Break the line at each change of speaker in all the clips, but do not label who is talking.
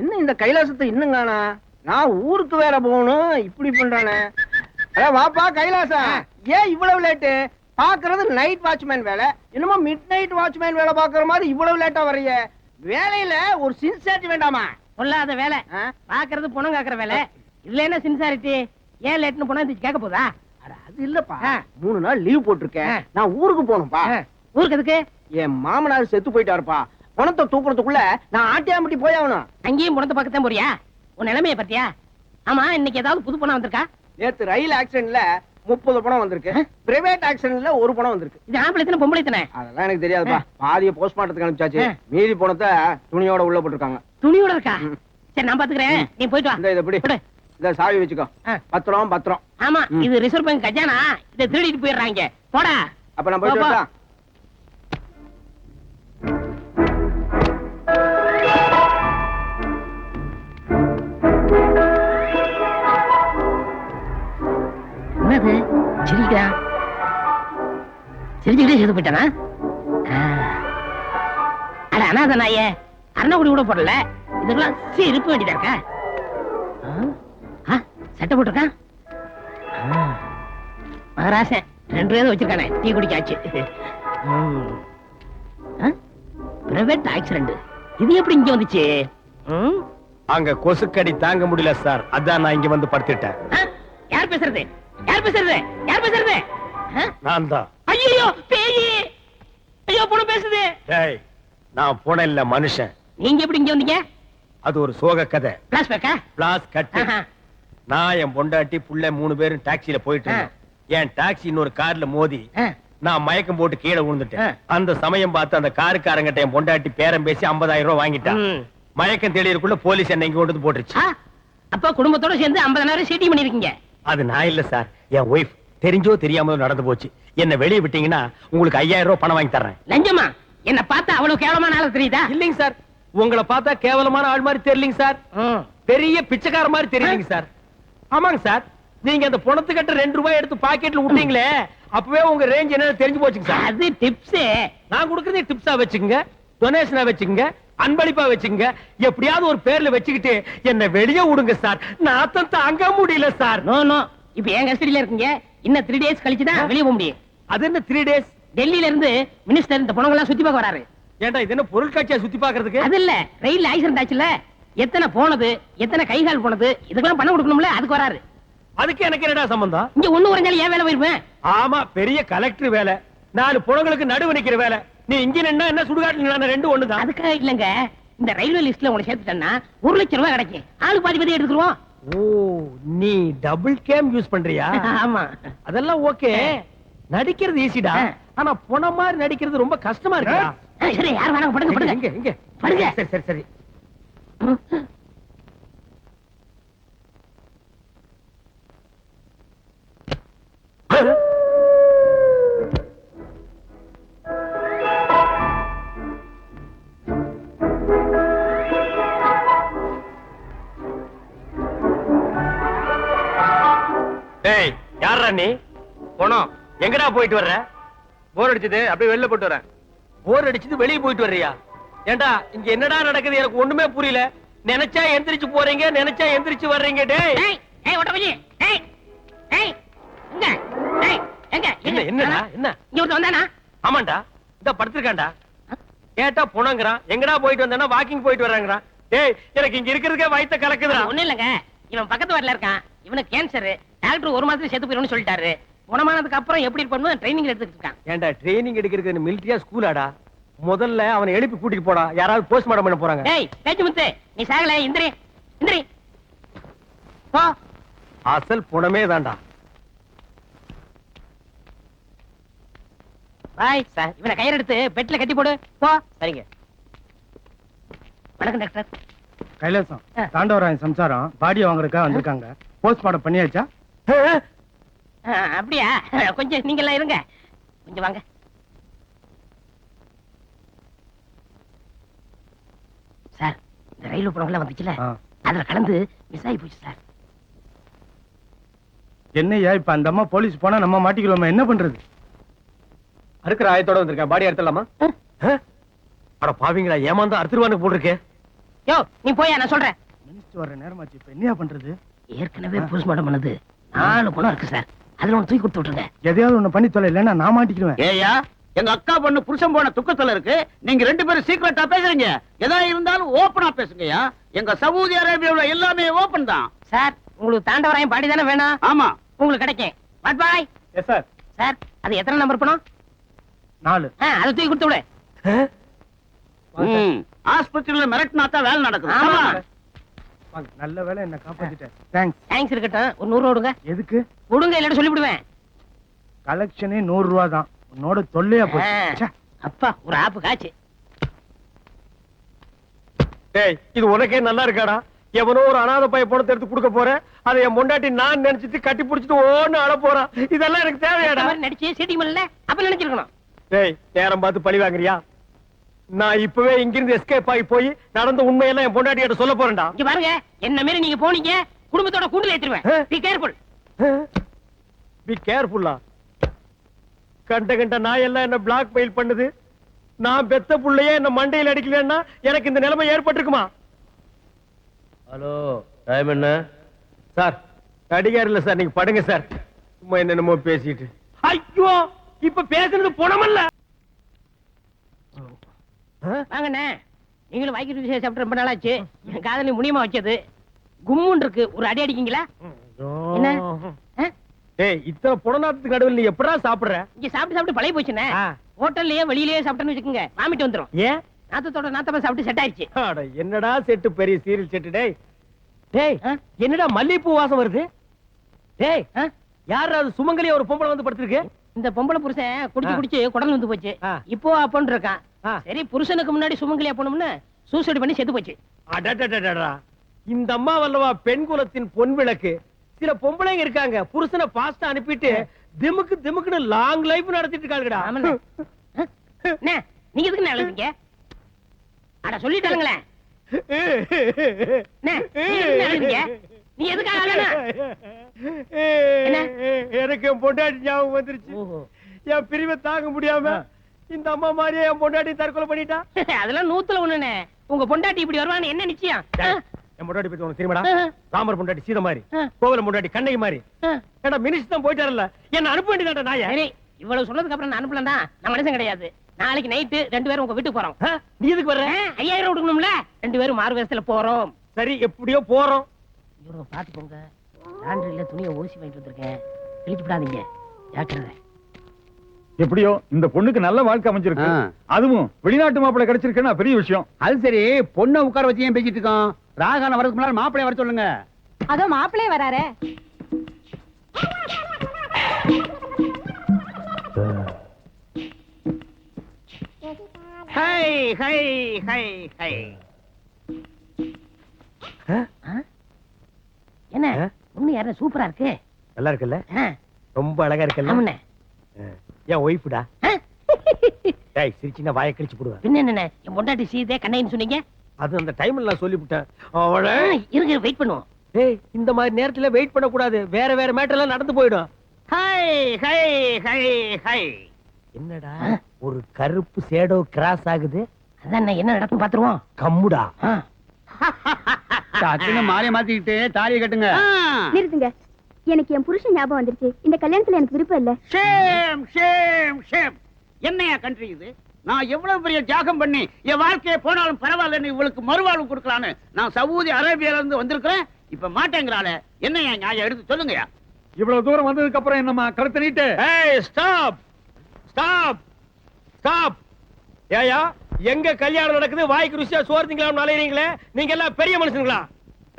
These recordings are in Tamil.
என்ன இந்த கைலாசத்தை இன்னும் காணா? நான் ஊருக்கு வேற போகணும், இப்படி பண்றானே. அட வாப்பா கைலாசா, ஏன் இவ்வளவு லேட்டு? பாக்குறது நைட் வாட்ச்மேன் வேலை, என்னமோ மிட் நைட் வாட்ச்மேன் வேலை பாக்குற மாதிரி இவ்வளவு லேட்டா வர்றீங்க. வேலையில ஒரு சின்சியாரிட்டி வேண்டாமா?
சொல்லாத வேலை, பாக்குறது பணம் காக்குற வேலை. இதுல என்ன சின்சாரிட்டி? ஏன் லேட்னு போனா கேட்க போதா?
அது இல்லப்பா, 3 நாள் லீவ் போட்டிருக்கேன், நான் ஊருக்கு போகணும்பா.
ஊருக்கு எதுக்கு?
என் மாமனார் செத்து போயிட்டாருப்பா. பணத்தை தூக்குறதுக்குள்ள நான் ஆட்டியாம்பட்டி போய் ஆகணும்.
அங்கேயும் பணத்தை பக்கத்தான் போறியா? உன் நிலைமைய பத்தியா? ஆமா, இன்னைக்கு ஏதாவது புது பணம் வந்திருக்கா?
நேத்து ரயில் ஆக்சிடென்ட்ல 30 பணம் வந்திருக்கு. பிரைவேட் ஆக்சிடென்ட்ல 1 பணம் வந்திருக்கு.
இது ஆம்பளை எத்தனை பொம்பளை எத்தனை?
அதெல்லாம் எனக்கு தெரியாதுப்பா. பாதிய போஸ்ட்மார்ட்டத்துக்கு அனுப்பிச்சாச்சு, மீதி பணத்தை துணியோட உள்ள போட்டுருக்காங்க.
துணியோட இருக்கா? சரி, நான் பாத்துக்கிறேன், நீ போயிட்டு வா.
இந்த இத பிடி, இத சாவி வச்சுக்கோ. பத்திரம் பத்திரம்.
ஆமா, இது ரிசர்வ் பேங்க் கஜானா, இத திருடிட்டு போயிடுறாங்க. போடா.
அப்ப நான் போயிட்டு வரேன்.
என்னது சிரிக்கிறா? சிரிச்சுக்கிட்டே செத்து போயிட்டானா? அட அனாத நாயே, அருணாக்குடி கூட போடல, இதுக்கெல்லாம் இருப்ப வேண்டியதா இருக்கா? சட்டை போட்டிருக்கான் மகராசன். 2 ரூபாய் வச்சிருக்கானே, டீ குடிக்காச்சு. பிரைவேட் ஆக்சிடென்ட், இது எப்படி இங்க வந்துச்சு?
அங்க கொசுக்கடி தாங்க முடியல சார், அதான் நான் இங்க வந்து படுத்துட்டேன்.
யார் பேசுறது? யார் பேசுறது? யார் பேசுறது?
நான் தான்.
ஐயோ பேயி! ஐயோ பொண்ணு பேசுது.
டேய், நான் போன இல்ல மனுஷன்.
நீங்க எப்படி இங்க வந்தீங்க?
அது ஒரு சோக கதை.
பிளாஷ்பேக்கா?
பிளாஸ் கட்டு. நான் என் பொண்டாட்டி புள்ள 3 பேரும் டாக்ஸில போயிட்டு இருந்தோம். என் டாக்ஸி இன்னொரு கார்ல மோதி நான் மயக்கம் போட்டு கீழே விழுந்துட்டேன். அந்த சமயம் பார்த்து அந்த காருக்காரங்கிட்ட என் பொண்டாட்டி பேரம் பேசி 50,000 ரூபாய் வாங்கிட்டான். மயக்கம் தெளியறதுக்குள்ள போலீஸ் என்ன இங்க கொண்டு வந்து போட்டுருச்சு.
அப்ப குடும்பத்தோட சேர்ந்து 50,000 சீட்டி பண்ணிருக்கீங்க.
அது நான் இல்ல சார், என் ஒய்ஃப். தெரிஞ்சோ தெரியாம நடந்து போச்சு. என்ன வெளியே விட்டீங்கன்னா உங்களுக்கு 5,000 ரூபாய் பணம் வாங்கி தர்றேன்.
லஞ்சமா? என்ன பார்த்தா அவ்வளவு கேவலமான ஆளு தெரியுதா?
இல்லைங்க சார், உங்களை பார்த்தா கேவலமான ஆள் மாதிரி தெரியலங்க சார், பெரிய பிச்சைக்கார மாதிரி தெரியுங்க சார். ஆமாங்க சார், நீங்க அந்த பணத்து கட்ட 2 ரூபாய் எடுத்து பாக்கெட்ல விட்டீங்களே, அப்பவே உங்க ரேஞ்ச் என்னன்னு தெரிஞ்சு போச்சுங்க சார்.
அது டிப்ஸ். நான்
கொடுக்கறதே டிப்ஸா வச்சுக்கங்க, டொனேஷனா வச்சுக்கங்க, அன்பளிப்பா வச்சுங்க. எப்படியாவது ஒரு பேர்ல வச்சுக்கிட்டு என்ன வெளியே விடுங்க சார், நாத்தம் தாங்க முடியல சார்.
நோ நோ, இப்ப என் கஸ்டடியில இருக்கீங்க. இன்னும் 3 days கழிச்சு தான் வெளியே போக முடியும்.
அது என்ன 3 days?
டெல்லியில இருந்து மினிஸ்டர் இந்த பணங்கள்லாம் சுத்தி பார்க்க வராரு.
ஏண்டா இது என்ன பொருட்காட்சியா சுத்தி பாக்குறதுக்கு?
அது இல்ல, ரயில் ஆக்சிடென்ட் ஆச்சுல, எத்தனை போனது, எத்தனை கைகால் போனது, இதுக்கெல்லாம் பணம் கொடுக்கணும்ல, அதுக்கு வராரு.
அதுக்கு எனக்கு என்னடா சம்பந்தம்?
இங்க ஒண்ணு உறைஞ்சாலும் ஏன் வேலை போயிருப்பேன்?
ஆமா, பெரிய கலெக்டர் வேலை, 4 புணங்களுக்கு நடுவு நிக்கிற வேலை. நீ இங்க நின்னா என்ன, சுடுகாட்டு நின்னா 2 ஒண்ணுதான்.
அதுக்காக இல்லங்க, இந்த ரயில்வே லிஸ்ட்ல உங்களை சேர்த்துட்டேன்னா 1 லட்சம் ரூபாய் கிடைக்கும். ஆளு பாதி எடுத்துருவோம்.
ஓ, நீ டபுள் கேம் யூஸ் பண்றியா?
ஆமா,
அதெல்லாம் ஓகே. நடிக்கிறது ஈஸிடா, ஆனா பொண மாதிரி நடிக்கிறது ரொம்ப கஷ்டமா இருக்கு.
சரி, யார் வேணாங்க, படுங்க படுங்க.
இங்க இங்க
படுங்க.
சரி சரி சரி. டேய், யாரா நீ? போனோம். எங்கடா போயிட்டு வர்ற?
போர் அடிச்சது, அப்படியே வெளில போட்டு வரேன்.
போர் அடிச்சது வெளிய போயிட்டு வர்றியா? ஏண்டா இங்க என்னடா நடக்குது எனக்கு ஒண்ணுமே புரியல. நினைச்சா எந்திரிச்சு போறீங்க, நினைச்சா எந்திரிச்சு வர்றீங்க. டேய்
ஏய் ஓட்டவஞ்சி, ஏய் ஏய் எங்க? ஏய் எங்க?
என்ன என்னடா என்ன?
இங்க வந்து வந்தானா?
ஆமாண்டா, இந்த படுத்துட்டான்டா. கேட்டா போனங்கறான். எங்கடா போயிட்டு வந்தானா? வாக்கிங் போயிட்டு வர்றாங்கறான். டேய், எனக்கு இங்க இருக்குறதுக்கே வயித்த கலக்குதுடா.
ஒண்ணு இல்லங்க, இவன் பக்கத்து வார்டுல இருக்கான். இவனுக்கு கேன்சர். டாக்டர் 1 மாசத்துல செத்து போயிடும்னு சொல்லிட்டாரு. குணமானதுக்கு அப்புறம் எப்படி இருப்பணும் ட்ரைனிங் எடுத்துட்டு இருக்கான்.
ஏண்டா ட்ரைனிங் எடுக்கிறது மிலிட்டரியா ஸ்கூலாடா? முதல்ல அவனை எழுப்பி கூட்டிட்டு போடா, யாராவது போஸ்ட்மார்ட்டம் பண்ண போறாங்க.
டேய் பேச்சு முத்து, நீ சாகல, இந்திரி இந்திரி போ.
அசல் புணமே தான்டா.
பாய் சார், இவனை கயிறு எடுத்து பெட்ல கட்டி போடு போ.
சரிங்க.
வணக்கம் டாக்டர்.
கைலாசம், தாண்டவராயன் சம்சாரம் பாடியை வாங்குறதுக்காக வந்திருக்காங்க. போஸ்ட்மார்ட்டம் பண்ணியாச்சா?
அப்படியா? கொஞ்சம் நீங்க எல்லாம் இருங்க, கொஞ்சம் வாங்க. சார், இந்த ரயில் பணம் வந்துச்சுல, அதுல கலந்து மிஸ் ஆகி போச்சு சார்.
என்னையா இப்ப அந்த அம்மா போலீஸ் போனா நம்ம மாட்டிக்கிறோமா? என்ன பண்றது?
அறுக்கிற ஆயத்தோட வந்திருக்கேன், பாடி அறுத்தலாமா? அட பாவிங்களா, ஏமாந்தா அறுத்துருவானுக்கு போட்டிருக்கே.
யோ நீ போயா, நான் சொல்றேன்.
மினிஸ்டர் வர நேரமாச்சு, இப்ப என்னையா பண்றது?
ஏற்கனவே போஸ்ட்மார்ட்டம் பண்ணது 4 பணம் இருக்கு சார், அதுல ஒண்ணு தூக்கி கொடுத்து விட்டுருங்க.
எதையாவது ஒண்ணு பண்ணி தொலை, இல்லைன்னா நான் மாட்டிக்கிடுவேன்.
ஏயா, எங்க அக்கா பொண்ணு புருஷன் போன துக்கத்துல இருக்கு, நீங்க 2 பேரும் சீக்கிரட்டா பேசுறீங்க. எதா இருந்தாலும் ஓபனா பேசுங்கயா. எங்க சவுதி அரேபியாவுல எல்லாமே ஓபன் தான்.
சார் உங்களுக்கு தாண்டவராயம் பாடி தானே வேணும்?
ஆமா,
உங்களுக்கு கிடைக்கும். But bye.
Yes sir.
Sir அது எத்தனை நம்பர் பணம்?
4.
அதை தூக்கி கொடுத்து விடு.
ஆஸ்பத்திரியில மிரட்டினா தான் வேலை நடக்குது.
ஆமா.
ஆமா.
வாங்க, நல்ல வேளை என்ன காப்பாத்திட்டேன். தேங்க்ஸ்.
தேங்க்ஸ் இருக்கட்டும், ஒரு 100 ரூபா விடுங்க.
எதுக்கு?
விடுங்க, இல்லைன்னு சொல்லி விடுவேன்.
கலெக்ஷனே 100 ரூபா தான். உன்னோட தொல்லையா போச்சு. ச்சே.
அப்பா ஒரு ஆப்பு காச்சு.
டேய், இது உனக்கே நல்லா இருக்காடா? எவனோ ஒரு அனாதை பைய பணத்தை எடுத்து கொடுக்க போறேன், அதை என் பொண்டாட்டி நான் நினைச்சிட்டு கட்டி பிடிச்சிட்டு ஓன்னு அழ போறான். இதெல்லாம் எனக்கு தேவையாடா?
இந்த மாதிரி நடிச்சு சீட்டிங் பண்ணல, அப்ப நினைச்சிருக்கணும்.
டேய், நேரம் பார்த்து பழி வாங்குறியா? நான் இப்பவே இங்கிருந்து எஸ்கேப் ஆகி போய் நடந்த உண்மையெல்லாம் என் பொண்டாட்டி கிட்ட சொல்ல போறேன்டா.
இங்க பாருங்க, என்ன மாரி நீங்க போனீங்க, குடும்பத்தோட கூண்டுல ஏத்துருவேன். Be careful.
பி கேர்ஃபுல்லா? கண்ட நாய் எல்லாம் என்ன பிளாக் மெயில் பண்ணுது. நான் பெத்த புள்ளையே என்ன மண்டையில் அடிக்கலன்னா எனக்கு இந்த நிலைமை ஏற்பட்டிருக்குமா? ஹலோ, டைம் என்ன சார்? அடிக்கார் இல்ல சார், நீங்க படுங்க சார். சும்மா என்னென்னமோ பேசிட்டு. ஐயோ, இப்ப பேசுனது போனமல்ல.
வாங்கண்ணே, நீங்களும் வாய்க்கு ருசியா சாப்பிட்டு ரொம்ப நாளாச்சு. என் காதலி முடியுமா வச்சது கும்முன் இருக்கு, ஒரு அடி அடிக்கீங்களா? என்ன?
ஏய், இத்தனை புடநாத்துக்கு நடுவில் நீ எப்படா சாப்பிடுற?
இங்க சாப்பிட்டு சாப்பிட்டு பழைய போச்சுண்ணே. ஹோட்டல்லயே வெளியிலேயே சாப்பிட்டேன்னு வச்சுக்கோங்க, வாமிட்டு வந்துரும்.
ஏன்?
நாத்தத்தோட நாத்தமா சாப்பிட்டு செட் ஆயிடுச்சு.
அட, என்னடா செட்டு, பெரிய சீரியல் செட்டு. டேய் டேய், என்னடா மல்லிகைப்பூ வாசம் வருது? டேய், யாரா அது? சுமங்கலியா ஒரு பொம்பளை வந்து படுத்திருக்கு.
இந்த பொம்பளை புருஷன் குடிச்சு குடிச்சு குடல் வந்து போச்சு. இப்போ அப்பன்னு இருக்கான். சரி, புருஷனுக்கு முன்னாடி சுமங்கலியா போனோம்னு சூசைட் பண்ணி செத்து போச்சு.
அடடடடடா, இந்த அம்மா வல்லவா பெண் குலத்தின் பொன் விளக்கு. சில பொம்பளைங்க இருக்காங்க, புருஷனை பாஸ்டா அனுப்பிட்டு திமுக்கு திமுக்குன்னு லாங் லைஃப் நடத்திட்டு இருக்காங்கடா.
ஆமாண்ணே. அண்ணே, நீங்க எதுக்கு அழுதுங்க? அட சொல்லிட்டாங்களேன். நீ எதுக்காக அழணும்? என்ன?
எனக்கு என் பொண்டாட்டி ஞாபகம் வந்துருச்சு. என் பிரிவை தாங்க முடியாம இந்த அம்மா மாதிரியே என் பொண்டாட்டி தற்கொலை பண்ணிட்டா.
அதெல்லாம் 100ல 1ண்ணே. உங்க பொண்டாட்டி இப்படி வருவான்னு என்ன நிச்சயம்?
என் பொண்டாட்டி பத்தி உனக்கு தெரியுமாடா? ராமர் பொண்டாட்டி சீதை மாதிரி, கோவில பொண்டாட்டி கண்ணகி மாதிரி. ஏடா, மினிஸ்டர் தான் போயிட்டாருல்ல, என்ன அனுப்ப வேண்டியதாடா நாய.
சரி, இவ்வளவு சொன்னதுக்கு அப்புறம் நான் அனுப்பலாம் தான். நான் மனுஷன் கிடையாது. நாளைக்கு நைட்டு 2 பேரும் உங்க வீட்டுக்கு போறோம்.
நீ எதுக்கு வர்ற?
5000 கொடுக்கணும்ல. 2 பேரும் மாறு வேஷத்துல போறோம்.
சரி, எப்படியோ போறோம்.
இவரை பாத்துக்கோங்க. லாண்டரியில துணியை ஊசி வாங்கிட்டு வந்திருக்கேன், கிழிச்சு விடாதீங்க. ஜாக்கிரதை.
எப்படியோ இந்த பொண்ணுக்கு நல்ல வாழ்க்கை அமைஞ்சிருக்கு. அதுவும் வெளிநாட்டு மாப்பிள்ளை கிடைச்சிருக்குன்னா பெரிய விஷயம்.
அது சரி, பொண்ணை உட்கார வச்சு ஏன் பேசிட்டு இருக்கோம்? ராகான வரதுக்கு முன்னாடி மாப்பிளைய வர சொல்லுங்க.
அதோ மாப்பிளே வராரே.
Hi hi hi hi.
என்ன பொண்ணு யார சூப்பரா இருக்கு?
நல்லா இருக்குல்ல? ரொம்ப அழகா இருக்குல்ல?
ஆமாண்ணே.
என் ஒய்ஃப்டா. டேய், சிரிச்சினா வாயை கிழிச்சு போடுவேன்.
பின்ன என்ன, என் பொண்டாட்டி சீதே கண்ணைன்னு சொன்னீங்க.
அது அந்த டைம்ல நான் சொல்லிவிட்டேன். அவளை
இருங்க, வெயிட் பண்ணுவோம்.
டேய், இந்த மாதிரி நேரத்துல வெயிட் பண்ண கூடாது. வேற வேற மேட்டர் எல்லாம் நடந்து போயிடும்.
High hi hi high.
என்னடா ஒரு கருப்பு சேடோ கிராஸ் ஆகுது?
அதான் என்ன நடக்கும் பாத்துருவோம்.
கம்முடா.
டக்குன்னு மாலையை மாத்திக்கிட்டு தாலியை கட்டுங்க.
நிறுத்துங்க. எனக்கு என் புருஷன் ஞாபகம் வந்துருச்சு. இந்த கல்யாணத்துல எனக்கு விருப்பம் இல்ல.
Shame shame shame. என்னையா கண்ட்ரி இது? நான் எவ்வளவு பெரிய தியாகம் பண்ணி என் வாழ்க்கையை போனாலும் பரவாயில்லன்னு இவளுக்கு மறுவாழ்வு கொடுக்கலான்னு நான் சவுதி அரேபியால இருந்து வந்திருக்கிறேன். இப்ப மாட்டேங்கிறாளே, என்னையா நியாயம்? எடுத்து சொல்லுங்கயா.
இவ்வளவு தூரம் வந்ததுக்கு அப்புறம் என்னம்மா கழுத்து நீட்டு?
ஏய், ஸ்டாப் ஸ்டாப் ஸ்டாப். ஏயா, எங்க கல்யாணம் நடக்குது, வாய்க்கு ருசியா சோறு திங்கலாம் அலையறீங்களே, நீங்க எல்லாம் பெரிய மனுஷங்களா?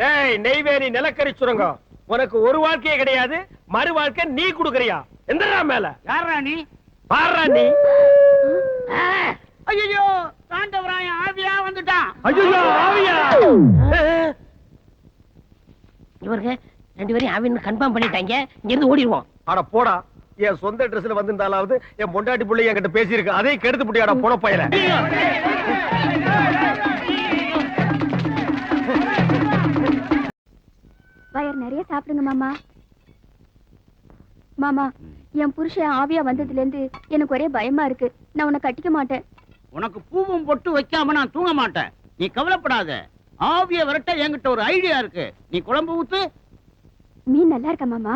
டேய், நெய்வேலி நிலக்கரி சுரங்கம், உனக்கு ஒரு வாழ்க்கையே கிடையாது, மறு வாழ்க்கை நீ குடுக்கறியா? எந்தடா மேல?
யாரா நீ?
பாறா நீ.
ஐயோ, தாண்டவராயன் ஆவியா வந்துட்டான்.
ஐயோ, ஆவியா?
இவருக்கு 2 பேரையும் ஆவின்னு கன்ஃபார்ம் பண்ணிட்டாங்க. இங்க இருந்து ஓடிடுவோம்.
அட போடா, என் சொந்த ட்ரெஸ்ல வந்திருந்தாலாவது என் பொண்டாட்டி புள்ளை என்கிட்ட பேசியிருக்கு, அதையும் கெடுத்து புட்டியாடா போன பையல.
வயர் நிறைய சாப்பிடுங்க மாமா. மாமா, என் புருஷன் ஆவியா வந்ததுல இருந்து எனக்கு ஒரே பயமா இருக்கு. நான் உன்னை கட்டிக்க மாட்டேன்.
உனக்கு பூவும் பொட்டு வைக்காம நான் தூங்க மாட்டேன். நீ கவலைப்படாத. ஆவிய விரட்ட என்கிட்ட ஒரு ஐடியா இருக்கு. நீ குழம்பு ஊத்து.
மீன் நல்லா இருக்கா மாமா?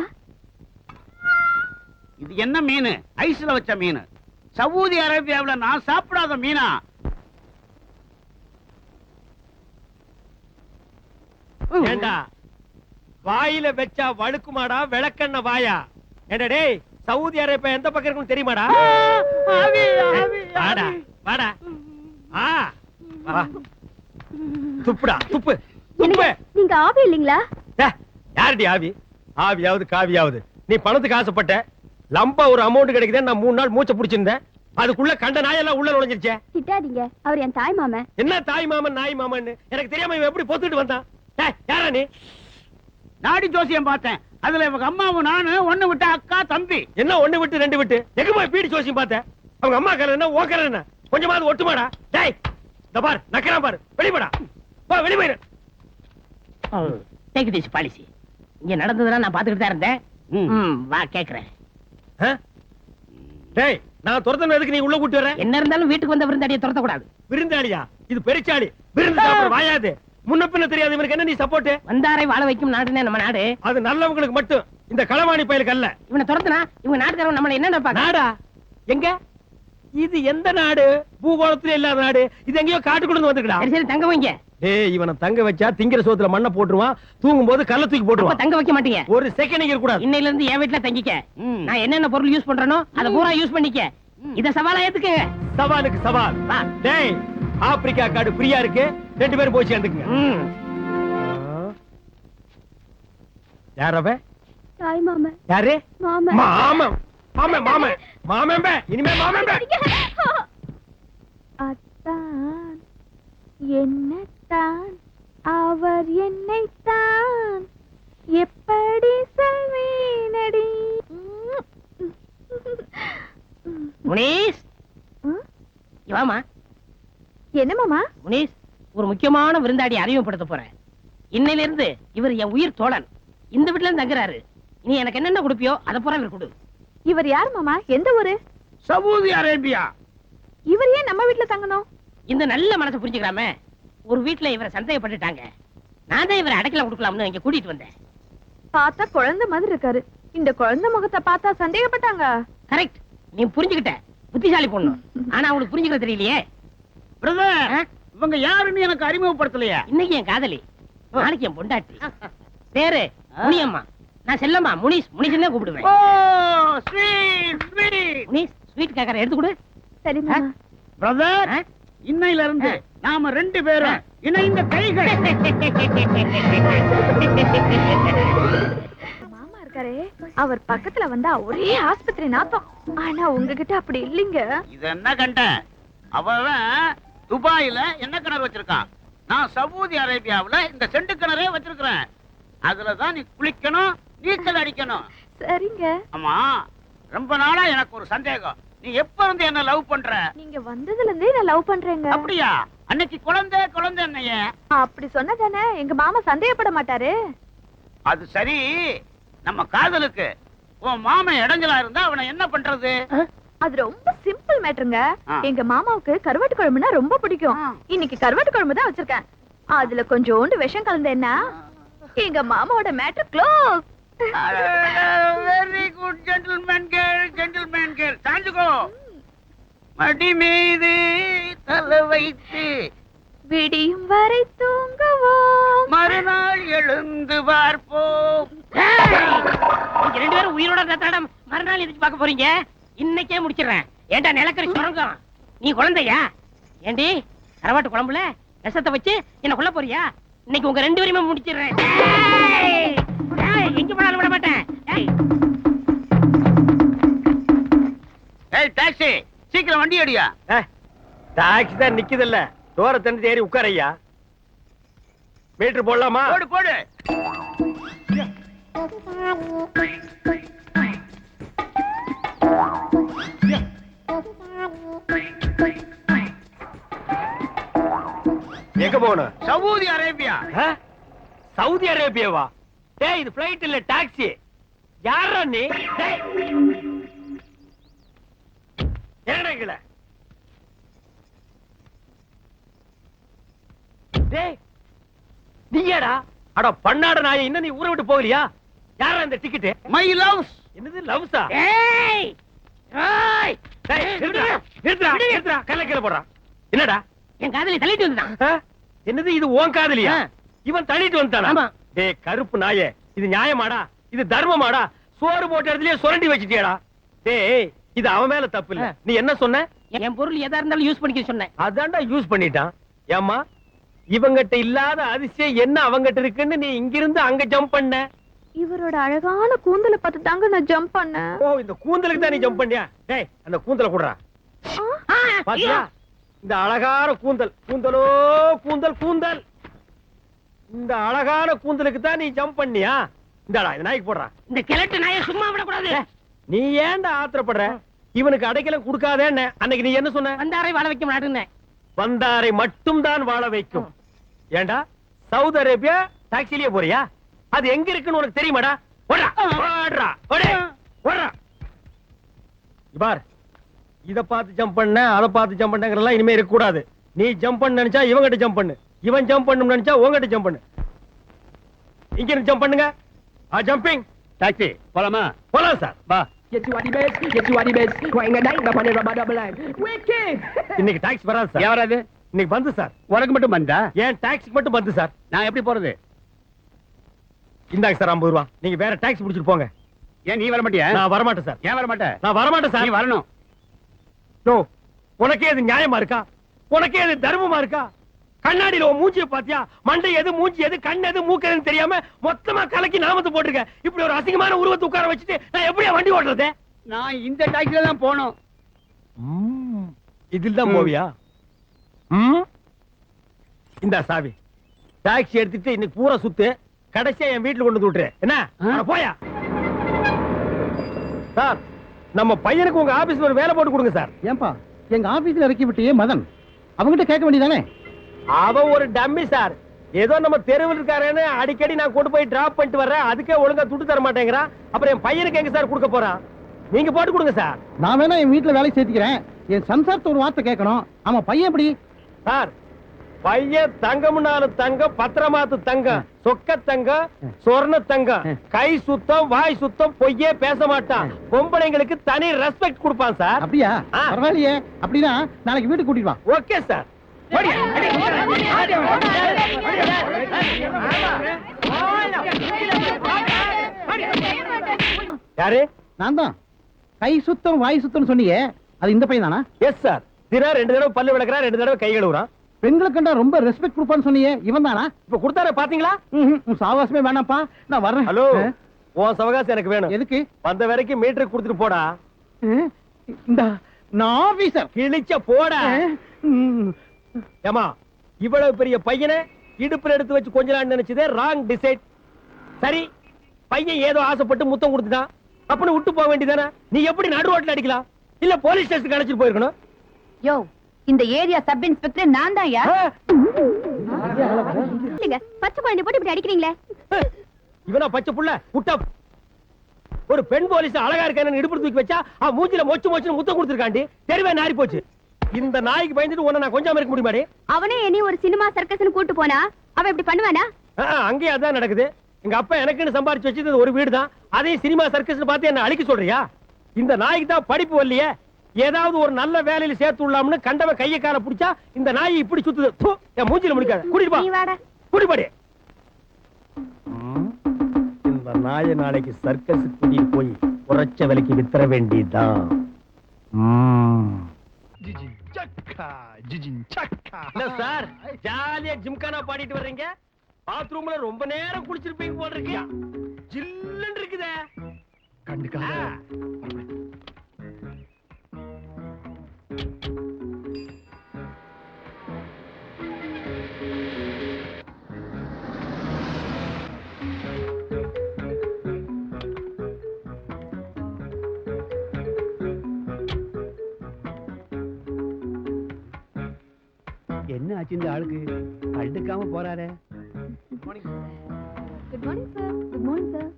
இது என்ன மீன்? ஐஸ்ல வச்ச மீன். சவுதி அரேபியாவுல நான் சாப்பிடாத மீனா?
ஏண்டா வாயில வச்சா வழுக்குமாடா விளக்கண்ண வாயா? ஏண்டா டேய், சவுதி அரேபியா எந்த பக்கம் இருக்குன்னு தெரியுமாடா? வாடா வாடா. ஆ வா. துப்புடா துப்பு துப்பு.
எனக்கு நீங்க ஆவி இல்லீங்களா?
யாருடி ஆவி? ஆவியாவது காவியாவது, நீ பணத்துக்கு ஆசைப்பட்ட லம்பா ஒரு அமௌண்ட் கிடைக்குது. நான் 3 நாள் மூச்சை பிடிச்சிருந்தேன், அதுக்குள்ள கண்ட நாயெல்லாம் உள்ள நுழைஞ்சிருச்சே.
திட்டாதீங்க, அவர் என் தாய் மாமன்.
என்ன தாய் மாமன் நாய் மாமன்னு எனக்கு தெரியாம இவன் எப்படி பொத்துட்டு வந்தான்? யாரா நீ?
நாடி ஜோசியம் பார்த்தேன். அதுல இவங்க அம்மாவும் நானு ஒண்ணு விட்ட அக்கா தம்பி.
என்ன 1 விட்டு 2 விட்டு? எங்க போய் பீடி ஜோசியம் பார்த்தேன்? அவங்க அம்மா கரை என்ன ஓ கரை என்ன? கொஞ்சமாவது ஒட்டுமாடா? டேய் இந்த பார் நக்கறான் பாரு, வெளிப்படா போ, வெளி போயிரு.
Take this policy. இங்க நடந்ததெல்லாம் நான் பாத்துக்கிட்டு தான் இருந்தேன். வா கேக்குறேன்.
டேய் நான் துரத்தன எதுக்கு நீ உள்ள கூட்டி வர?
என்ன இருந்தாலும் வீட்டுக்கு வந்த விருந்தாடியை துரத்த கூடாது.
விருந்தாளியா? இது பெருச்சாளி. விருந்து சாப்பிட வாயாது. முன்ன பின்ன தெரியாது இவனுக்கு என்ன நீ சப்போர்ட்?
வந்தாரை வாழ வைக்கும் நாடுனே நம்ம நாடு.
அது நல்லவங்களுக்கு மட்டும், இந்த களவாணி பயலுக்கு அல்ல.
இவனை துரத்துனா இவங்க நாட்டுக்காரங்க நம்மள என்ன நினைப்பாங்க?
நாடா? எங்க? இது எந்த நாடு? பூகோளத்துல இல்லாத நாடு. இது எங்கேயோ காட்டுக்குள்ள வந்துருக்கடா.
சரி சரி தங்க வைங்க.
டேய் இவனை தங்க வச்சா திங்கிற சோத்துல மண்ணை போட்டுருவான், தூங்கும் போது கல்ல தூக்கி
அப்ப
போட்டுருவான்.
தங்க வைக்க மாட்டீங்க.
ஒரு செகண்ட் இருக்க கூடாது.
இன்னையில இருந்து என் வீட்டுல தங்கிக்க. நான் என்னென்ன பொருள் யூஸ் பண்றேனோ அதை பூரா யூஸ் பண்ணிக்க. இத சவாலா ஏத்துக்கங்க.
சவாலுக்கு சவால்.
வா.
டேய் ஆப்பிரிக்கா காடு ஃப்ரீயா இருக்கு, 2 பேரும் போய் சேர்ந்துக்குங்க. யார் அவன்?
தாய் மாமன்.
யாரு?
மாமன்.
மாமன் மாமன் மாமன் மாமன் பே. இனிமே மாமன் பே.
அத்தான் என்னத்தான் அவர் என்னைத்தான் எப்படி சொல்வேனடி.
முனீஸ் இவாமா.
என்ன மாமா?
முனீஸ், ஒரு முக்கியமான விருந்தாடி அறிமுகப்படுத்த போறேன். இன்னையில இருந்து இவர் என் உயிர் தோழன். இந்த வீட்டுல இருந்து தங்குறாரு. நீ எனக்கு என்னென்ன கொடுப்பியோ அதை பூரா இவர் கொடு.
இவர் யார் மாமா? எந்த ஊரு?
Saudi Arabia.
இவர் ஏன் நம்ம வீட்டுல தங்கணும்?
இந்த நல்ல மனசை புரிஞ்சுக்கலாமே. ஒரு வீட்டுல இவரை சந்தேகப்பட்டுட்டாங்க. நான் தான் இவரை அடைக்கல கொடுக்கலாம்னு இங்க கூட்டிட்டு வந்தேன்.
பார்த்தா குழந்தை மாதிரி இருக்காரு. இந்த குழந்தை முகத்தை பார்த்தா சந்தேகப்பட்டாங்க.
கரெக்ட், நீ புரிஞ்சுக்கிட்ட. புத்திசாலி பொண்ணு. ஆனா அவங்களுக்கு புரிஞ்சுக்கிற தெரியலையே.
பிரதர், இவங்க யாருன்னு எனக்கு அறிமுகப்படுத்தலையா?
இன்னைக்கு என் காதலி, நாளைக்கு என் பொண்டாட்டி. பேரு முனியம்மா. நான் செல்லம்மா. முனிஸ் முனிஸ்னே கூப்பிடுவேன்.
ஓ ஸ்வீட் ஸ்வீட்.
முனிஸ் ஸ்வீட் கேக்கற எடுத்து கொடு.
சரி மாமா.
பிரதர், இன்னையில இருந்து நாம 2 பேரும் இணைந்த கைகள்.
மாமா இருக்காரே, அவர் பக்கத்துல வந்தா ஒரே ஆஸ்பத்திரி நாத்தம். ஆனா உங்ககிட்ட அப்படி இல்லைங்க.
இது என்ன கண்ட? அவன் துபாயில என்ன கிணறு வச்சிருக்கான். நான் சவுதி அரேபியாவுல இந்த செண்டு கிணறே வச்சிருக்கிறேன். அதுலதான் நீ குளிக்கணும், நீச்சல் அடிக்கணும்.
சரிங்க.
ஆமா, ரொம்ப நாளா எனக்கு ஒரு சந்தேகம். நீ எப்ப இருந்து என்ன லவ் பண்ற?
நீங்க வந்ததுல இருந்தே நான் லவ் பண்றேங்க.
அப்படியா? அன்னைக்கு குழந்தை குழந்தை என்னைய
அப்படி சொன்னதானே எங்க மாமா சந்தேகப்பட மாட்டாரு.
அது சரி. நம்ம காதலுக்கு உன் மாமன் இடைஞ்சலா இருந்தா அவனை என்ன பண்றது?
அது ரொம்ப சிம்பிள் மேட்டருங்க. எங்க மாமாவுக்கு கருவாட்டு குழம்புனா ரொம்ப பிடிக்கும். இன்னைக்கு கருவாட்டு குழம்பு தான் வச்சிருக்கேன். அதுல கொஞ்சோண்டு விஷம் கலந்தேன்னா எங்க மாமாவோட matter close.
Very good gentleman girl, gentleman girl. சாஞ்சுகோ. மடி மீது தலை வைத்து
விடியும் வரை தூங்குவோம்,
மறுநாள் எழுந்து பார்ப்போம்.
நீங்க 2 பேரும் உயிரோட இருந்தாலும் மறுநாள் எதுக்கு பார்க்க போறீங்க? இன்னைக்கே முடிச்சிடுறேன். ஏண்டா நிலக்கரி சுரங்கம், நீ குழந்தையா? ஏண்டி கரவாட்டு குழம்புல விஷத்தை வச்சு என்ன கொல்ல போறியா? இன்னைக்கு உங்க 2 பேரையுமே முடிச்சிடுறேன். எங்க போனாலும் விட மாட்டேன்.
ஏய் டாக்ஸி, சீக்கிரம் வண்டி அடியா.
டாக்ஸி தான் நிக்குது இல்ல, டோரை தந்து ஏறி உட்காரையா. மீட்டர் போடலாமா?
போடு போடு.
எங்க போகணும்?
Saudi Arabia.
சவுதி அரேபியாவா? டேய் இது பிளைட் இல்ல, டாக்ஸி. யாரா நீ? என்னங்கல? டேய் நீயாடா? அட பண்ணாட நாயே, இன்னும் நீ ஊரை விட்டு போகலையா? யாரா இந்த டிக்கெட்?
My loves.
என்னது லவ்ஸா?
ஏய் ஏய்
டேய் நிறுத்துடா, நிறுத்துடா, நிறுத்துடா, கல்ல கீழ போடுறா. என்னடா?
என் காதலி தள்ளிட்டு வந்துட்டான்.
ஆ? என்னது இது உன் காதலியா? இவன் தள்ளிட்டு வந்துட்டானா?
ஆமா.
டேய் கருப்பு நாயே, இது நியாயமாடா? இது தர்மமாடா? சோறு போட்ட இடத்துலயே சுரண்டி வச்சிட்டியாடா? டேய் இது அவன் மேல தப்பு இல்ல. நீ என்ன சொன்ன?
என் பொருள் எதா இருந்தாலும் யூஸ் பண்ணிக்க சொன்னேன்.
அதான்டா யூஸ் பண்ணிட்டான். ஏம்மா இவங்கிட்ட இல்லாத அதிசயம் என்ன அவங்கிட்ட இருக்குன்னு நீ இங்கிருந்து அங்க ஜம்ப் பண்ண?
இவரோட அழகான கூந்தலை பார்த்து தாங்க நான் ஜம்ப் பண்ணேன்.
ஓ இந்த கூந்தலுக்கு தான் நீ ஜம்ப் பண்ணியா? டேய் அந்த கூந்தலை குடுறா. பாத்தியா? இந்த அழகான கூந்தல், கூந்தலோ கூந்தல் கூந்தல். இந்த அழகான கூந்தலுக்கு தான் நீ ஜம்ப் பண்ணியா? இந்தாடா இந்த நாய்க்கு போடுறா.
இந்த கிழட்டு நாயை சும்மா விடக்கூடாது.
நீ ஏன்டா ஆத்திரப்படுற? இவனுக்கு அடைக்கலம் கொடுக்காதேன்னு அன்னைக்கு நீ என்ன சொன்ன?
வந்தாரை வாழ வைக்க மாட்டேன்னு.
வந்தாரை மட்டும் தான் வாழ வைக்கும். ஏண்டா சவுதி அரேபியா டாக்ஸிலேயே போறியா? அது எங்க இருக்குன்னு உனக்கு தெரியுமாடா? ஓடுறா, ஓடுறா, ஓடு, ஓடுறா. பார் இத பார்த்து ஜம்ப் பண்ண, அத பார்த்து ஜம்ப் பண்ணங்கறலாம் இனிமே இருக்க கூடாது. நீ ஜம்ப் பண்ண நினைச்சா இவங்கிட்ட ஜம்ப் பண்ணு, இவன் ஜம்ப் பண்ணனும் நினைச்சா உங்ககிட்ட ஜம்ப் பண்ணு. இங்க இருந்து ஜம்ப் பண்ணுங்க. ஜம்பிங்
டாக்ஸி போலாமா?
போலாம் சார். வா. இன்னைக்கு டாக்ஸி வராது சார்.
ஏன் வராது?
இன்னைக்கு பந்து சார்.
உனக்கு மட்டும் வந்தா?
ஏன் டாக்ஸிக்கு மட்டும் பந்து சார்.
நான் எப்படி போறது?
இந்தாங்க சார் 50 ரூபா. நீங்க வேற டாக்ஸி பிடிச்சிட்டு போங்க.
ஏன் நீ வர மாட்டியா?
நான் வர மாட்டேன் சார்.
ஏன் வர மாட்டே?
நான் வர மாட்டேன்
நீ
சார்.
வரணும்.
நோ, உனக்கே இது நியாயமா இருக்கா? உனக்கே இது தர்மமா இருக்கா? கண்ணாடியில உன் மூஞ்சியை பாத்தியா? மண்டை எது, மூஞ்சி எது, கண் எது, மூக்கு எதுன்னு தெரியாம மொத்தமா கலக்கி நாமத்தை போட்டுருக்க. இப்படி ஒரு அசிங்கமான உருவத்தை உட்கார வச்சுட்டு நான் எப்படியா வண்டி ஓட்டுறது?
நான் இந்த டாக்ஸில தான் போகணும்.
இதில் தான் போவியா? இந்த சாவி டாக்ஸி எடுத்துட்டு இன்னைக்கு பூரா சுத்து, கடைசியா என் வீட்டுல கொண்டு வந்து விட்டுரு. என்ன அட போயா? சார் நம்ம பையனுக்கு உங்க ஆபீஸ்ல ஒரு வேலை போட்டு கொடுங்க சார்.
ஏன்பா எங்க ஆபீஸ்ல இறக்கி விட்டியே மதன், அவங்கிட்ட கேட்க வேண்டியதானே?
அவன் ஒரு டம்மி சார். ஏதோ நம்ம தெருவில் இருக்காருன்னு அடிக்கடி நான் கொண்டு போய் டிராப் பண்ணிட்டு வர்றேன். அதுக்கே ஒழுங்கா துட்டு தர மாட்டேங்கிறான். அப்புறம் என் பையனுக்கு எங்க சார் கொடுக்க போறான்? நீங்க போட்டு கொடுங்க சார்.
நான் வேணா என் வீட்டுல வேலை சேர்த்துக்கிறேன். என் சம்சாரத்தை ஒரு வார்த்தை கேட்கணும். ஆமா பையன் எப்படி?
சார் பையன் தங்கம்னாலும் தங்கம், பத்திரமாத்து தங்கம், சொக்க தங்கம், சொர்ண தங்கம், கை சுத்தம், வாய் சுத்தம், பொய்யே பேச மாட்டான். பொம்பளைங்களுக்கு தனி ரெஸ்பெக்ட் கொடுப்பான் சார்.
அப்படியா? பரவாயில்லையே. அப்படின்னா நாளைக்கு வீட்டுக்கு கூட்டிட்டு வா.
Okay sir. யாரு?
நான் தான். கை சுத்தம் வாய் சுத்தம் சொன்னீங்க, அது இந்த பையன் தானா?
Yes sir. தினா 2 தடவை பல்லு விளக்குறான், 2 தடவை கை கழுவுறான்.
பெண்களை கண்டா ரொம்ப ரெஸ்பெக்ட் கொடுப்பான்னு சொன்னீங்க, இவன் தானா?
இப்ப கொடுத்தாரு பாத்தீங்களா?
சாவாசமே வேணாம்ப்பா, நான் வர்றேன்.
ஹலோ, உன் சவகாசம் எனக்கு வேணும்.
எதுக்கு?
வந்த வரைக்கும் மீட்டர் கொடுத்துட்டு போடா.
இந்த நான் ஆபீசர்
கிழிச்ச போடா. ஏமா இவ்வளவு பெரிய பையனை இடுப்புல எடுத்து வச்சு கொஞ்சம் நினைச்சதே ராங் டிசைட். சரி பையன் ஏதோ ஆசைப்பட்டு முத்தம் கொடுத்துட்டான், அப்படி விட்டு போக வேண்டியதானே? நீ எப்படி நடு ரோட்ல அடிக்கலாம்? இல்ல போலீஸ் ஸ்டேஷனுக்கு அழைச்சிட்டு போயிருக்கணும்.
யோ, இந்த ஏரியா சப் இன்ஸ்பெக்டர் நான் தான். யா இல்லங்க, பச்சை குழந்தை போட்டு இப்படி அடிக்கிறீங்களே.
இவனா பச்சை புள்ள விட்டா? ஒரு பெண் போலீஸ் அழகா இருக்கானு இடுப்பு தூக்கி வச்சா மூஞ்சில மொச்சு மொச்சுன்னு முத்தம் கொடுத்துருக்காண்டி. தெருவே நாரி போச்சு. இந்த நாய்க்கு பயந்துட்டு உன்னை நான் கொஞ்சம் இருக்க முடியுமாடி?
அவனே என்னை ஒரு சினிமா சர்க்கஸ்னு கூட்டு போனா அவன் இப்படி பண்ணுவானா?
அங்கேயே அதான் நடக்குது. எங்க அப்பா எனக்குன்னு சம்பாரிச்சு வச்சது ஒரு வீடு தான், அதையும் சினிமா சர்க்கஸ் பார்த்து என்ன அழிக்க சொல்றியா? இந்த நாய்க்கு தான் படிப்பு வரலையே. ஏதாவது ஒரு நல்ல வேலையில சேர்த்து விடலாம்னு கண்டவன் கைய கால புடிச்சா இந்த நாய் இப்படி சுத்துது. என் மூஞ்சில முடிக்காத. கூட்டிட்டு போ, கூட்டிட்டு இந்த நாயை நாளைக்கு சர்க்கஸ் கூட்டிட்டு போய் குறைச்ச விலைக்கு வித்தர வேண்டியதுதான். சார் ஜாலியா ஜிம்கானா பாடிட்டு வர்றீங்க. பாத்ரூம்ல ரொம்ப நேரம் குளிச்சிருப்பீங்க போல இருக்கு. ஜில்லுன்னு இருக்குதே. கண்டுக்காத.
என்ன ஆச்சு இந்த ஆளுக்கு? கண்டுக்காம போறாரே.
Good morning sir. Good morning sir.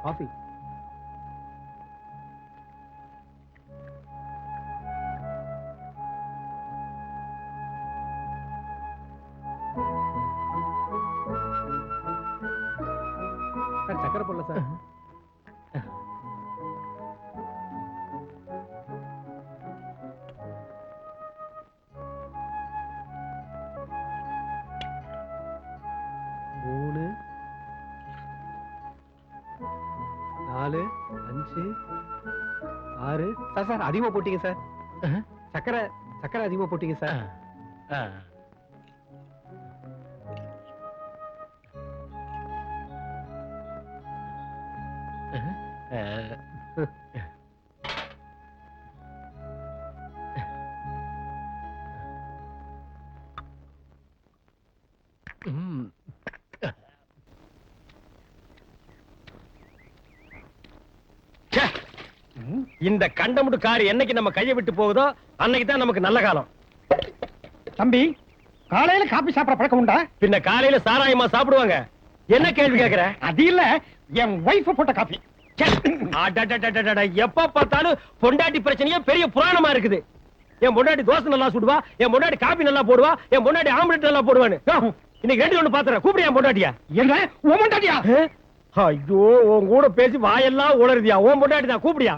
Coffee.
சக்கரை போடல சார்.
மூணு 4 5 6 சார் அதிகமா போட்டீங்க சார். சக்கரை சக்கரை அதிகமா போட்டீங்க சார்.
இந்த கண்டமுடு கார் என்னைக்கு நம்ம கையை விட்டு போகுதோ அன்னைக்கு தான் நமக்கு நல்ல காலம்.
தம்பி, காலையில காபி சாப்பிட பழக்கம் உண்டா?
பின்ன காலையில சாராயமா சாப்பிடுவாங்க. என்ன கேள்வி கேக்குற?
அது இல்ல, என் வைஃப் போட்ட காபி.
எப்ப பார்த்தாலும் பொண்டாட்டி பிரச்சனையே பெரிய புராணமா இருக்குது. என் பொண்டாட்டி தோசை நல்லா சுடுவா, என் பொண்டாட்டி காபி நல்லா போடுவா, என் பொண்டாட்டி ஆம்லெட் நல்லா போடுவான்னு. இன்னைக்கு ரெண்டு ஒண்ணு பாத்துறேன். கூப்பிடு என் பொண்டாட்டியா.
என்ன உன் பொண்டாட்டியா?
ஐயோ, உன் கூட பேசி வாயெல்லாம் உளருதியா. உன் பொண்டாட்டி தான், கூப்பிடியா.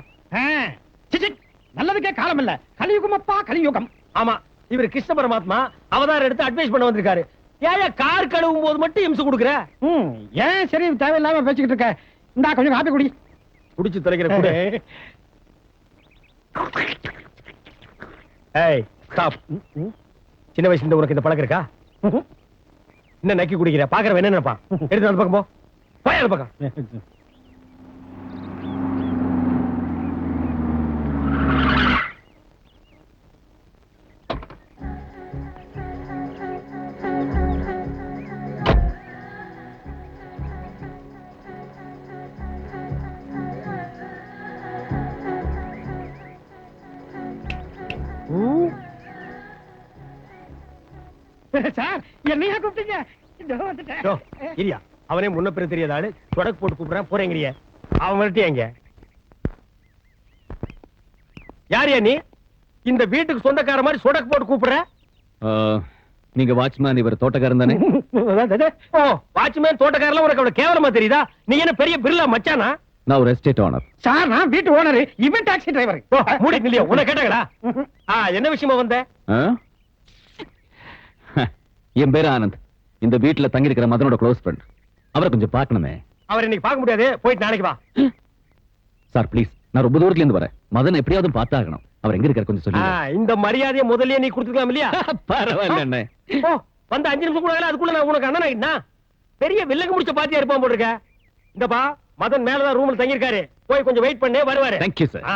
நல்லதுக்கே காலம் இல்ல. கலியுகமப்பா கலியுகம்.
ஆமா, இவர் கிருஷ்ண பரமாத்மா அவதாரம் எடுத்து அட்வைஸ் பண்ண வந்திருக்காரு. ஏன் கார் கழுவும் போது மட்டும் இம்சு கொடுக்குற?
ஏன் சரி தேவையில்லாம பேசிக்கிட்டு இருக்க? இந்தா கொஞ்சம் காப்பி குடி.
குடிச்சு தொலைக்கிற கூட. ஏய், ஸ்டாப். சின்ன வயசுல உனக்கு இந்த பழக்கம் இருக்கா? என்ன நக்கி குடிக்கிற? பாக்குறவன் என்ன நினைப்பான்? எடுத்து அந்த பக்கம் போ. போய் அந்த பக்கம்.
சார், என்னையா கூப்பிட்டீங்க? இதோ வந்துட்டேன்.
இரியா, அவனே முன்ன பிற தெரியாத ஆளு. சொடக்கு போட்டு கூப்பிடுறான். போறேங்கிறிய அவன் வரட்டி எங்க? யாரியா நீ? இந்த வீட்டுக்கு சொந்தக்கார மாதிரி சொடக்கு போட்டு கூப்பிடுற?
நீங்க வாட்ச்மேன், இவர் தோட்டக்காரன் தானே?
ஓ, வாட்ச்மேன் தோட்டக்காரலாம் உனக்கு அவ்வளவு கேவலமா தெரியுதா? நீ என்ன பெரிய பிர்லா மச்சானா?
நான் ஒரு எஸ்டேட் ஓனர்.
சார், நான் வீட்டு ஓனர், இவன் டாக்ஸி டிரைவர்.
மூடி இல்லையா? உன்னை கேட்டாங்களா? என்ன விஷயமா வந்த?
என் பேரு ஆனந்த். இந்த வீட்டுல தங்கி இருக்கிற மதனோட க்ளோஸ் ஃப்ரெண்ட். அவரை கொஞ்சம் பார்க்கணுமே.
அவர் இன்னைக்கு பார்க்க முடியாது. போயிட்டு நாளைக்கு வா.
சார் ப்ளீஸ், நான் ரொம்ப தூரத்துல இருந்து வரேன். மதன் எப்படியாவது பார்த்தாகணும். அவர் எங்க இருக்காரு கொஞ்சம் சொல்லுங்க.
இந்த மரியாதையை முதல்லயே நீ கொடுத்துக்கலாம் இல்லையா?
பரவாயில்ல அண்ணே.
ஓ, வந்து 5 நிமிஷம் கூட ஆகல, அதுக்குள்ள நான் உனக்கு அண்ணன் ஆயிட்டா? பெரிய வில்லங்க முடிச்ச பாத்தியா இருப்பான் போட்டுருக்க. இந்தப்பா, மதன் மேலதான் ரூம்ல தங்கி இருக்காரு. போய் கொஞ்சம் வெயிட் பண்ணே, வருவாரு.
Thank you sir.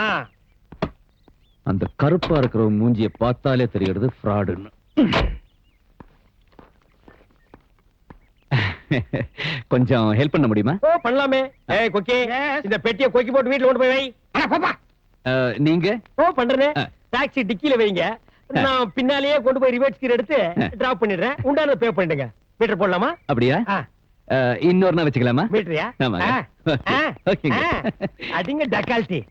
அந்த கருப்பா இருக்கிற மூஞ்சியை பார்த்தாலே தெரிகிறது ஃப்ராடுன்னு. கொஞ்சம் ஹெல்ப் பண்ண முடியுமா?
ஓ, பண்ணலாமே. ஏய் கொக்கி, இந்த பெட்டியை கொக்கி போட்டு வீட்டுல கொண்டு போய் வை.
நீங்க?
ஓ, பண்றேனே. டாக்ஸி டிக்கில வைங்க, நான் பின்னாலேயே கொண்டு போய் ரிவர்ஸ் கீர் எடுத்து டிராப் பண்ணிடுறேன். உண்டான பே பண்ணிடுங்க. மீட்டர் போடலாமா?
அப்படியா? இன்னொரு நாள் வச்சுக்கலாமா?
மீட்டரியா? அடிங்க டக்கால்டி.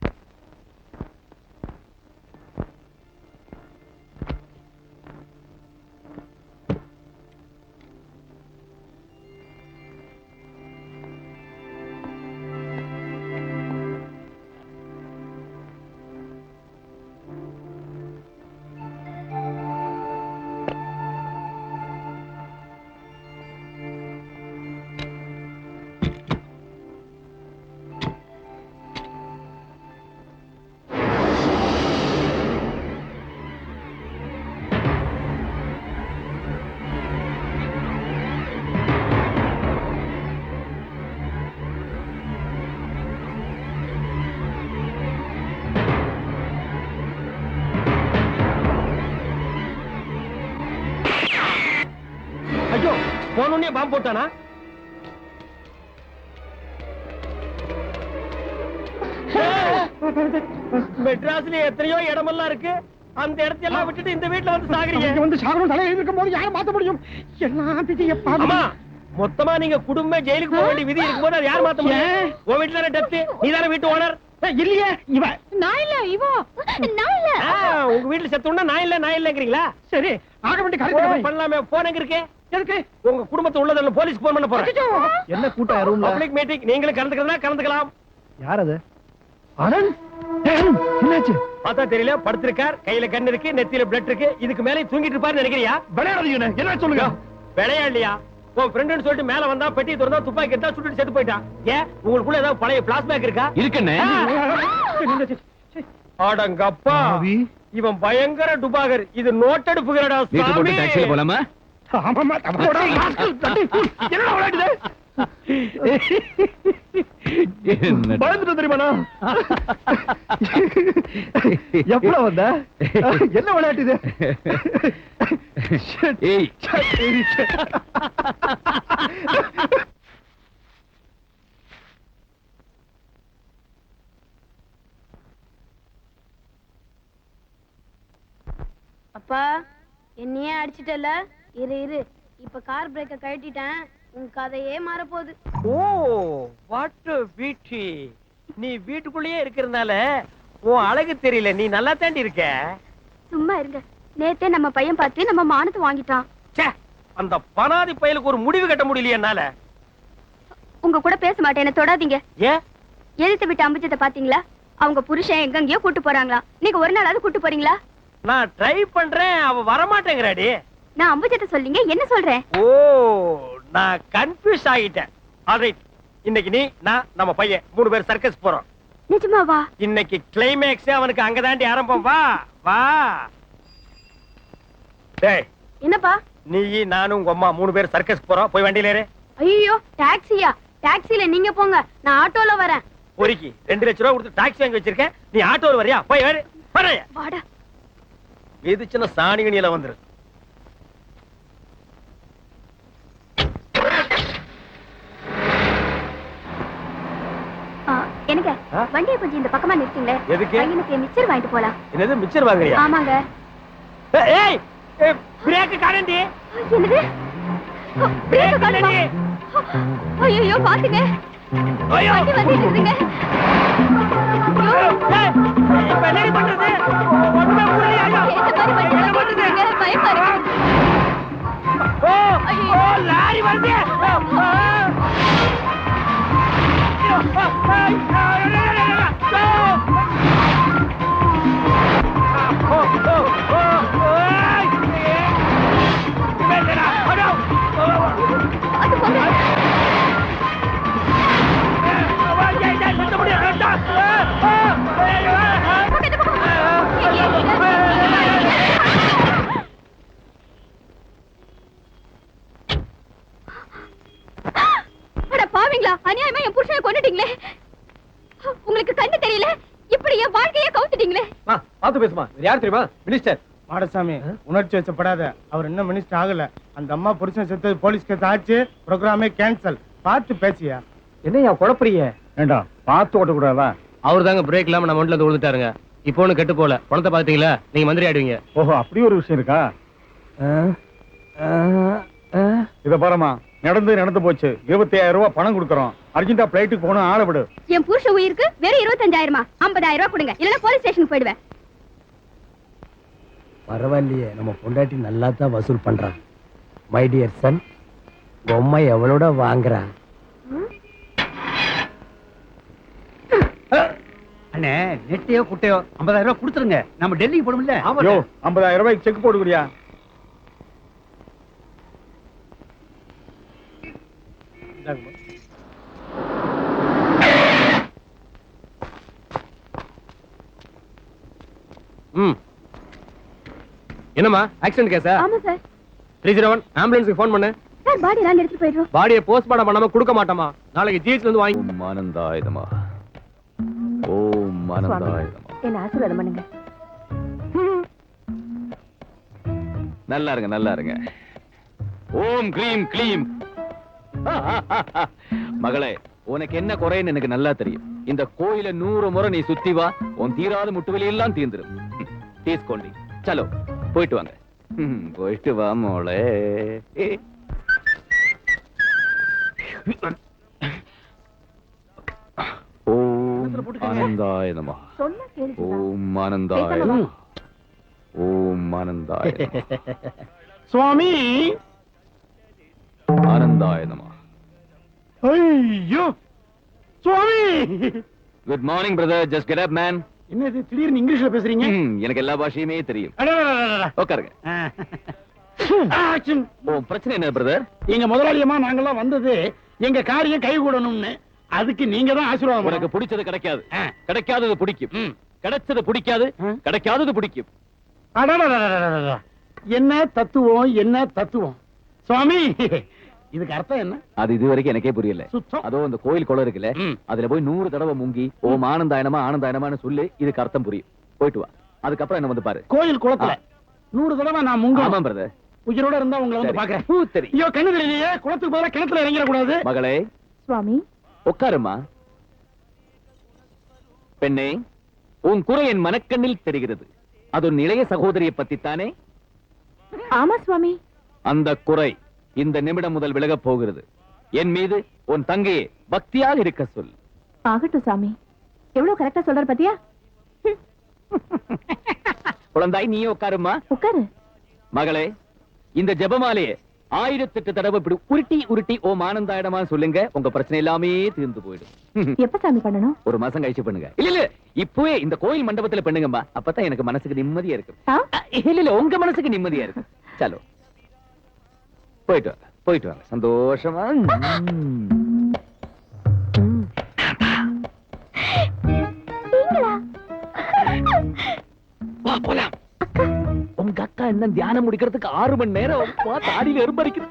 ஐயோ, போனோடனே பாம்பு போட்டானா? மெட்ராஸ்ல எத்தனையோ இடமெல்லாம் இருக்கு. அந்த இடத்தையெல்லாம் விட்டுட்டு இந்த வீட்டுல வந்து சாகுறீங்க.
வந்து சாகரம் தலையில் இருக்கும் போது யாரை மாத்த முடியும்? எல்லாம் விதியப்பா.
ஆமா, மொத்தமா நீங்க குடும்பமே ஜெயிலுக்கு போக வேண்டிய விதி இருக்கும்போது அது யார் மாத்த முடியும்? உன் வீட்டுல தானே டெப்த், நீ தானே வீட்டு ஓனர்.
இல்லையே, இவ.
நான் இல்ல, இவோ. நான் இல்ல.
உங்க வீட்டுல செத்தோம்னா நான் இல்ல நான் இல்லங்கிறீங்களா?
சரி, ஆக வேண்டிய காரியத்தை
பண்ணலாமே. போன் எங்க இருக்கு? எதுக்கு உங்க குடும்பத்தை உள்ளதல்ல போலீஸ் போன் பண்ண போறேன்.
என்ன கூட்டம் ரூம்ல?
பப்ளிக் மீட்டிங், நீங்களும் கலந்துக்கிறதா கலந்துக்கலாம்.
யார் அது? ஆனந்த், என்னாச்சு?
பார்த்தா தெரியல, படுத்திருக்கார், கையில கண் இருக்கு, நெத்தியில பிளட் இருக்கு. இதுக்கு மேலே தூங்கிட்டு இருப்பாருன்னு நினைக்கிறியா?
விளையாடுறீங்க, என்ன சொல்லுங்க?
விளையாடலையா? உன் ஃப்ரெண்டுன்னு சொல்லிட்டு மேல வந்தா பெட்டி திறந்தா துப்பாக்கி எடுத்தா சுட்டுட்டு செத்து போயிட்டான். ஏன் உங்களுக்குள்ள ஏதாவது பழைய பிளாஸ்பேக் இருக்கா?
இருக்குண்ணே.
அடங்கப்பா, இவன் பயங்கர டுபாகர். இது நோட்டெடுப்புகிறடா
வீட்டு போட்டு
சாமி.
டாக்ஸில போலாமா?
ஆமாமா, தப்போடா, ராஸ்கல், தட்டி, என்னடா விளையாடுது?
என்ன
பயந்துட்டு தெரியுமாண்ணா? எப்ப வந்த? என்ன விளையாட்டு இது?
ஏய்,
அப்பா என்னையே அடிச்சிட்டல. இரு இப்ப கார் பிரேக்க கழட்டிட்டேன். உன் கதையே மாறப்போகுது.
ஓ, வாட் பியூட்டி. நீ வீட்டுக்குள்ளேயே இருக்கிறதுனால உன் அழகு தெரியல. நீ நல்லா தாண்டி இருக்க.
சும்மா இருங்க. நேத்தே நம்ம பையன் பார்த்து நம்ம மானத்தை வாங்கிட்டான்.
ச்சே, அந்த பனாதி பயலுக்கு ஒரு முடிவு கட்ட முடியலையே என்னால.
உங்க கூட பேச மாட்டேன், என்ன தொடாதீங்க.
ஏன்?
எதிர்த்து விட்டு அம்புஜத்தை பாத்தீங்களா? அவங்க புருஷன் எங்கெங்கயோ கூட்டு போறாங்களா? நீங்க ஒரு நாளாவது கூட்டு போறீங்களா?
நான் ட்ரை பண்றேன், அவ வரமாட்டேங்கிறாடி.
நான் அம்புஜத்தை சொல்லிங்க, என்ன சொல்றேன்?
ஓ, நான் கன்ஃபியூஸ் ஆகிட்டேன். ஆல்ரைட், இன்னைக்கு நீ நான் நம்ம பையன் 3 பேர் சர்க்கஸ் போறோம்.
நிஜமாவா?
இன்னைக்கு கிளைமேக்ஸ் அவனுக்கு அங்கதாண்டி ஆரம்பம். வா வா. டேய்,
என்னப்பா?
நீ நானும் உங்க அம்மா 3 பேர் சர்க்கஸ் போறோம். போய் வண்டியில ஏறு.
ஐயோ, டாக்ஸியா? டாக்ஸில நீங்க போங்க, நான் ஆட்டோல வரேன்.
பொறுக்கி 2 லட்சம் ரூபாய் கொடுத்து டாக்ஸி வாங்கி வச்சிருக்கேன். நீ ஆட்டோல வரியா? போய் ஏறு. வரையா
வாடா.
இது சின்ன சாணிகணியில வந்துரு.
எனக்கு வண்டியை கொஞ்சம் இந்த பக்கமா நிறுத்துங்களே.
எதுக்கு?
பையனுக்கு மிச்சர் வாங்கிட்டு போலாம்.
என்னது மிச்சர் வாங்குறியா?
ஆமாங்க.
ஏய், பிரேக் காணண்டி.
என்னது?
பிரேக் இல்லடி.
ஐயோ, பாத்துங்க.
ஐயோ,
வண்டி வந்துட்டு இருக்குங்க.
ஏய், இப்ப என்னடி பண்றது? ஒண்ணுமே புரியலையா?
இந்த மாதிரி வண்டி வந்துட்டு இருக்குங்க. பயமா இருக்கு.
ஓ, ஓ, லாரி வருது.
பாவீங்களா, அநியாயமா என் புருஷனை கொன்னுட்டீங்களே. உங்களுக்கு கண்ணு தெரியல, இப்படி என் வாழ்க்கையே கவுத்துட்டீங்களே.
பாத்து பேசுமா. யார் தெரியுமா? மினிஸ்டர்
மாடசாமி, உணர்ச்சி வச்சப்படாத. அவர் இன்னும் மினிஸ்டர் ஆகல. அந்த அம்மா புருஷன் செத்தது போலீஸ் கேஸ் ஆச்சு. ப்ரோக்ராமே கேன்சல். பார்த்து பேசியா?
என்னையா குழப்பறீங்க?
ஏண்டா பார்த்து ஓட்டக்கூடாதா?
அவர் தாங்க பிரேக் இல்லாம நம்ம வண்டில விழுந்துட்டாருங்க. இப்போ ஒண்ணு கெட்டு போல. பணத்தை பாத்தீங்களா? நீங்க மந்திரி ஆடுவீங்க.
ஓஹோ, அப்படி ஒரு விஷயம் இருக்கா? இத பாருமா, நடந்து போச்சு. 25,000 ரூபாய் பணம் கொடுக்கறோம். அர்ஜென்டா பிளைட்டுக்கு போகணும், ஆள விடு.
என் புருஷன் உயிருக்கு வெறும் 25,000? 50,000 ரூபாய் கொடுங்க, இல்லன்னா போலீஸ் ஸ்டேஷனுக்கு போயிடுவேன்.
பரவாயில்லையே, நம்ம பொண்டாட்டி நல்லா தான் வசூல் பண்றான். மை டியர் சன், பொம்மை எவ்வளோட வாங்குறா?
அண்ணே, நெட்டையோ குட்டையோ 50,000 ரூபாய் கொடுத்துருங்க. நம்ம டெல்லிக்கு போடும்ல.
யோ, 50,000 ரூபாய்க்கு செக் போடுறியா?
என்னம்மா, ஆக்சிடென்ட் கேஸா?
ஆமா சார்.
301 ஆம்புலன்ஸ்க்கு ஃபோன் பண்ணு.
சார், பாடி நாங்க எடுத்துட்டு போயிடுறோம்.
பாடியை போஸ்ட்மார்ட்டம் பண்ணாம கொடுக்க மாட்டோமா. நாளைக்கு ஜிஹெச்ல இருந்து வாங்கி.
ஓம் ஆனந்தாயதமா, ஓம் ஆனந்தாயதமா.
என்ன ஆசீர்வாதம் பண்ணுங்க.
நல்லா இருங்க, நல்லா இருங்க. ஓம் க்ரீம் க்ளீம். மகளே, உனக்கு என்ன குறைன்னு எனக்கு நல்லா தெரியும். இந்த கோயில 100 முறை நீ சுத்தி வா, உன் தீராத முட்டுவலி எல்லாம் தீர்ந்துரும். தீஸ்கொண்டி, சலோ போயிட்டு வாங்க. போயிட்டு வா மோளே. ஓம் ஆனந்தாய நமः.
சொன்னா கேளுங்க.
ஓம் ஆனந்தாய நமः. ஓம் ஆனந்தாய நமः.
சுவாமி,
ஆனந்தாய நமः.
ஐயோ சுவாமி,
good morning brother. Just get up man.
என்னது திடீர்னு இங்கிலீஷ்ல பேசுறீங்க?
எனக்கு எல்லா பாஷையுமே தெரியும்.
அடடடடடட.
உட்காருங்க.
ஆக்ஷன்.
ஓ, பிரச்சனை என்ன பிரதர்?
எங்க முதலாளியமா நாங்கெல்லாம் வந்தது எங்க காரியம் கை கூடணும்னு. அதுக்கு நீங்க தான் ஆசீர்வாதம்
உனக்கு
பண்ணணும்.
பிடிச்சது கிடைக்காது, கிடைக்காதது பிடிக்கும். கிடைச்சது பிடிக்காது, கிடைக்காதது பிடிக்கும்.
அடடடடடடட. என்ன தத்துவம், என்ன தத்துவம் சுவாமி. இதுக்கு அர்த்தம் என்ன?
அது இதுவரைக்கும் எனக்கே புரியல.
சுத்தம்.
அதோ அந்த கோயில் குளம் இருக்குல்ல, அதுல போய் 100 தடவை முங்கி ஓம் ஆனந்தாயனமா ஆனந்தாயனமான்னு சொல்லு, இதுக்கு அர்த்தம் புரியும். போயிட்டு வா, அதுக்கப்புறம் என்ன வந்து பாரு.
கோயில் குளத்துல 100 தடவை நான் முங்க.
ஆமா பிரதர்.
உயிரோட இருந்தா உங்களை வந்து பாக்குறேன்.
தெரியும்.
ஐயோ கண்ணு தெரியலையே, குளத்துக்கு பதிலா கிணத்துல இறங்கிட கூடாது.
மகளே
சுவாமி,
உட்காருமா. பெண்ணே, உன் குறை என் மனக்கண்ணில் தெரிகிறது. அது உன் இளைய சகோதரியை பத்தித்தானே?
ஆமா சுவாமி.
அந்த குறை இந்த நிமிடம் முதல் விலகப் போகிறது. என் மீது உன் தங்கையை பக்தியாக இருக்க சொல்.
ஆகட்டும் சாமி. எவ்வளவு கரெக்டா சொல்றாரு பாத்தியா?
குழந்தாய், நீயே உட்காருமா.
உட்காரு.
மகளே, இந்த ஜெபமாலையே 1008 தடவை இப்படி உருட்டி உருட்டி ஓம் ஆனந்தாயிடமா சொல்லுங்க. உங்க பிரச்சனை எல்லாமே தீர்ந்து போயிடும்.
எப்ப சாமி பண்ணணும்?
ஒரு மாசம் கழிச்சு பண்ணுங்க. இல்ல இல்ல, இப்பவே இந்த கோயில் மண்டபத்துல பண்ணுங்கம்மா. அப்பதான் எனக்கு மனசுக்கு நிம்மதியா இருக்கு. இல்ல இல்ல, உங்க மனசுக்கு நிம்மதியா இருக்கு. சலோ, போயிட்டு வாங்க, போயிட்டு வாங்க. சந்தோஷமா. வா போலாம். உங்க அக்கா என்ன தியானம் முடிக்கிறதுக்கு 6 மணி நேரம் தாடியில எறும்பு அரிக்குது.